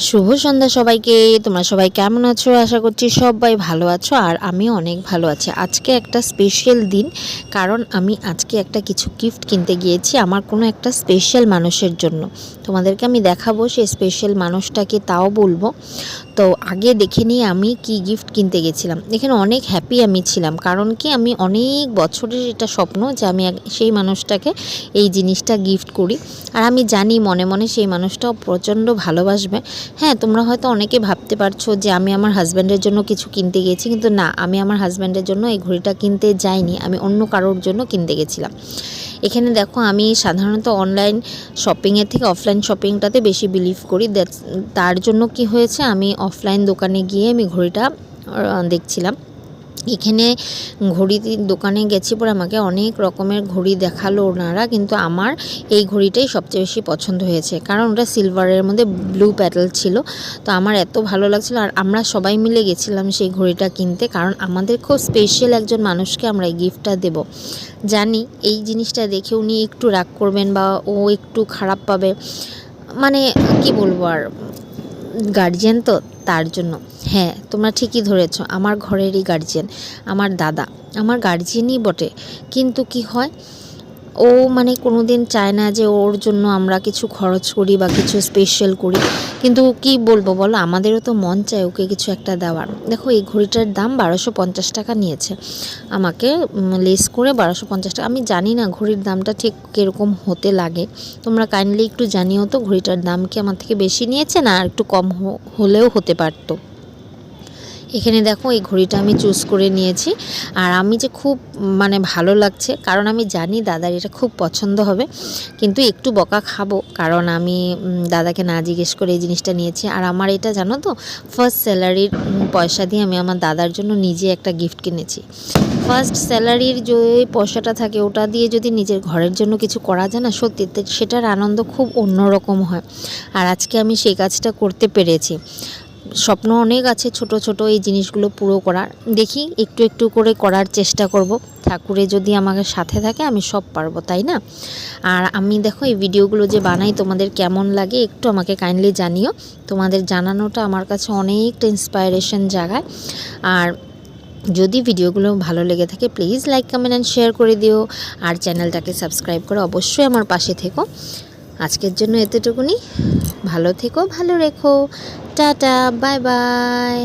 শুভ সন্ধ্যা সবাইকে। তোমরা সবাই কেমন আছো? আশা করছি সবাই ভালো আছো আর আমি অনেক ভালো আছি। আজকে একটা স্পেশাল দিন, কারণ আমি আজকে একটা কিছু গিফট কিনতে গিয়েছি আমার কোনো একটা স্পেশাল মানুষের জন্য। তোমাদেরকে আমি দেখাবো সেই স্পেশাল মানুষটাকে, তাও বলবো। তো আগে দেখে নিয়ে আমি কি গিফট কিনতে গেছিলাম। এখানে অনেক হ্যাপি আমি ছিলাম, কারণ কি আমি অনেক বছরের এটা স্বপ্ন যে আমি সেই মানুষটাকে এই জিনিসটা গিফট করি। আর আমি জানি মনে মনে সেই মানুষটাও প্রচণ্ড ভালোবাসবে। হ্যাঁ, তোমরা হয়তো অনেকে ভাবতে পারছো যে আমি আমার হাজব্যান্ডের জন্য কিছু কিনতে গেছি, কিন্তু না, আমি আমার হাজব্যান্ডের জন্য এই ঘড়িটা কিনতে যাইনি, আমি অন্য কারোর জন্য কিনতে গেছিলাম। এখানে দেখো, আমি সাধারণত অনলাইন শপিংয়ের থেকে অফলাইন শপিংটাতে বেশি বিলিভ করি। তার জন্য কি হয়েছে, আমি অফলাইন দোকানে গিয়ে আমি ঘড়িটা দেখছিলাম। এখানে ঘড়ির দোকানে গেছি পরে আমাকে অনেক রকমের ঘড়ি দেখালো ওনারা, কিন্তু আমার এই ঘড়িটাই সবচেয়ে বেশি পছন্দ হয়েছে, কারণ ওটা সিলভারের মধ্যে ব্লু প্যাডেল ছিল। তো আমার এত ভালো লাগছিল, আর আমরা সবাই মিলে গেছিলাম সেই ঘড়িটা কিনতে, কারণ আমাদের খুব স্পেশাল একজন মানুষকে আমরা এই গিফটটা দেব। জানি এই জিনিসটা দেখে উনি একটু রাগ করবেন বা ও একটু খারাপ পাবে, মানে কি বলবো আর, গার্জিয়ান তো, তার জন্য। হ্যাঁ, তোমরা ঠিকই ধরেছ, আমার ঘরেরই গার্জিয়ান, আমার দাদা আমার গার্জিয়ানই বটে। কিন্তু কি হয়, ও মানে কোনো দিন চায় না যে ওর জন্য আমরা কিছু খরচ করি বা কিছু স্পেশাল করি। কিন্তু কি বলবো বলো, আমাদেরও তো মন চায় ওকে কিছু একটা দেওয়ার। দেখো, এই ঘড়িটার দাম 1250 টাকা নিয়েছে, আমাকে লেস করে 1250 টাকা। আমি জানি না ঘড়ির দামটা ঠিক কীরকম হতে লাগে, তোমরা কাইন্ডলি একটু জানিও তো ঘড়িটার দাম কি আমার থেকে বেশি নিয়েছে না আর একটু কম হলেও হতে পারতো। এখানে দেখো, এই ঘড়িটা আমি চুজ করে নিয়েছি, আর আমি যে খুব মানে ভালো লাগছে, কারণ আমি জানি দাদার এটা খুব পছন্দ হবে। কিন্তু একটু বকা খাবো, কারণ আমি দাদাকে না জিজ্ঞেস করে এই জিনিসটা নিয়েছি। আর আমার এটা জানো তো, ফার্স্ট স্যালারির পয়সা দিয়ে আমি আমার দাদার জন্য নিজে একটা গিফট কিনেছি। ফার্স্ট স্যালারির যে পয়সাটা থাকে, ওটা দিয়ে যদি নিজের ঘরের জন্য কিছু করা যায় না, সত্যি সেটার আনন্দ খুব অন্যরকম হয়। আর আজকে আমি সেই কাজটা করতে পেরেছি। স্বপ্ন অনেক আছে ছোট ছোট এই জিনিসগুলো পুরো করার, দেখি একটু একটু করে করার চেষ্টা করব। ঠাকুরে যদি আমাকে সাথে থাকে আমি সব পারবো, তাই না? আর আমি দেখো, এই ভিডিওগুলো যে বানাই তোমাদের কেমন লাগে একটু আমাকে কাইন্ডলি জানিও। তোমাদের জানানোটা আমার কাছে অনেকটা ইন্সপায়ারেশন জাগায়। আর যদি ভিডিওগুলো ভালো লেগে থাকে please like, comment and share করে দিও। আর চ্যানেলটাকে সাবস্ক্রাইব করে অবশ্যই আমার পাশে থেকো। আজকের জন্য এতটুকুনি। ভালো থেকো, ভালো রেখো। Tata, bye bye.